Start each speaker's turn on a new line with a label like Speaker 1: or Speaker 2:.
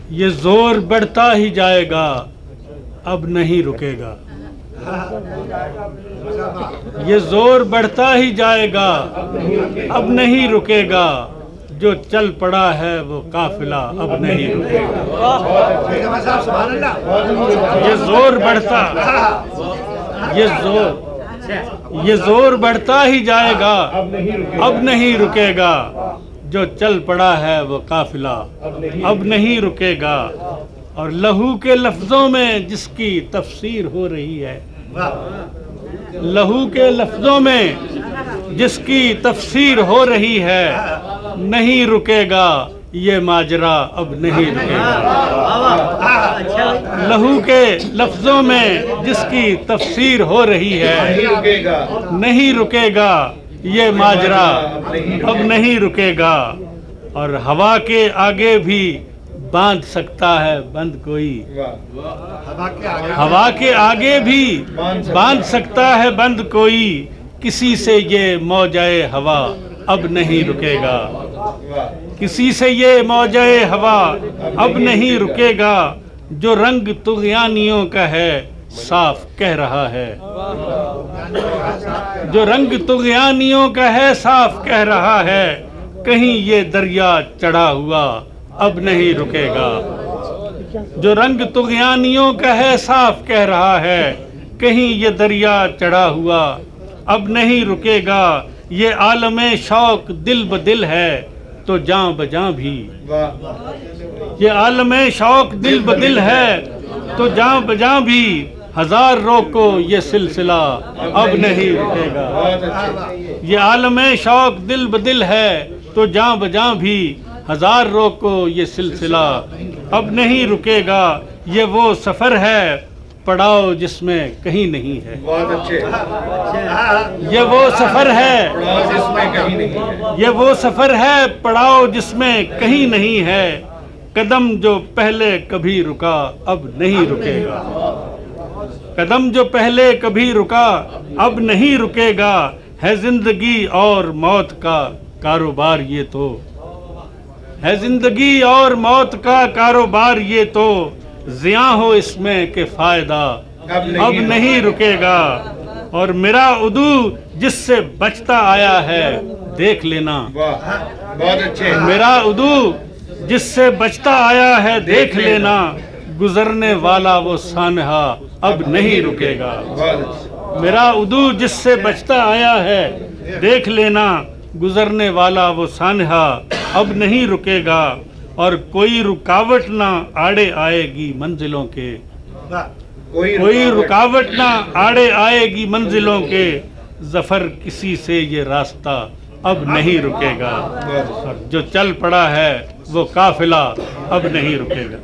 Speaker 1: یہ زور بڑھتا ہی جائے گا اب نہیں رکے گا، یہ زور بڑھتا ہی جائے گا اب نہیں رکے گا، جو چل پڑا ہے وہ قافلہ اب نہیں رکے گا۔ یہ زور بڑھتا، یہ زور بڑھتا ہی جائے گا اب نہیں رکے گا، جو چل پڑا ہے وہ قافلہ اب نہیں رکے گا۔ اور لہو کے لفظوں میں جس کی تفسیر ہو رہی ہے، لہو کے لفظوں میں جس کی تفسیر ہو رہی ہے، نہیں رکے گا یہ ماجرا اب نہیں رکے گا۔ لہو کے لفظوں میں جس کی تفسیر ہو رہی ہے، نہیں رکے گا یہ ماجرا اب نہیں رکے گا۔ اور ہوا کے آگے بھی باندھ سکتا ہے بند کوئی، ہوا کے آگے بھی باندھ سکتا ہے بند کوئی، کسی سے یہ موجۂ ہوا اب نہیں رکے گا، کسی سے یہ موجۂ ہوا اب نہیں رکے گا، جو رنگ طغیانیوں کا ہے صاف کہہ رہا ہے، جو رنگ طغیانیوں کا ہے صاف کہہ رہا ہے، کہیں یہ دریا چڑھا ہوا اب نہیں رکے گا۔ جو رنگ طغیانیوں کا ہے صاف کہہ رہا ہے، کہیں یہ دریا چڑھا ہوا اب نہیں رکے گا۔ یہ عالم شوق دل بدل ہے تو جاں بجاں بھی، یہ عالم شوق دل بدل ہے تو جاں بجاں بھی، ہزار روکو یہ سلسلہ اب نہیں رکے گا۔ یہ عالم شوق دل بدل ہے تو جاں بجاں بھی، ہزار روکو یہ سلسلہ اب نہیں رکے گا۔ یہ وہ سفر ہے پڑاؤ جس میں کہیں نہیں ہے، یہ وہ سفر ہے، یہ وہ سفر ہے پڑاؤ جس میں کہیں نہیں ہے، قدم جو پہلے کبھی رکا اب نہیں رکے گا، قدم جو پہلے کبھی رکا اب نہیں رکے گا۔ ہے زندگی اور موت کا کاروبار یہ تو، ہے زندگی اور موت کا کاروبار یہ تو، زیاں ہو اس میں کہ فائدہ اب نہیں رکے گا۔ اور میرا عدو جس سے بچتا آیا ہے دیکھ لینا، میرا عدو جس سے بچتا آیا ہے دیکھ لینا، گزرنے والا وہ سانحہ اب نہیں رکے گا۔ میرا عدو جس سے بچتا آیا ہے دیکھ لینا، گزرنے والا وہ سانحہ اب نہیں رکے گا۔ اور کوئی رکاوٹ نہ آڑے آئے گی منزلوں کے، کوئی رکاوٹ نہ آڑے آئے گی منزلوں کے، ظفر کسی سے یہ راستہ اب نہیں رکے گا، اور جو چل پڑا ہے وہ قافلہ اب نہیں رکے گا۔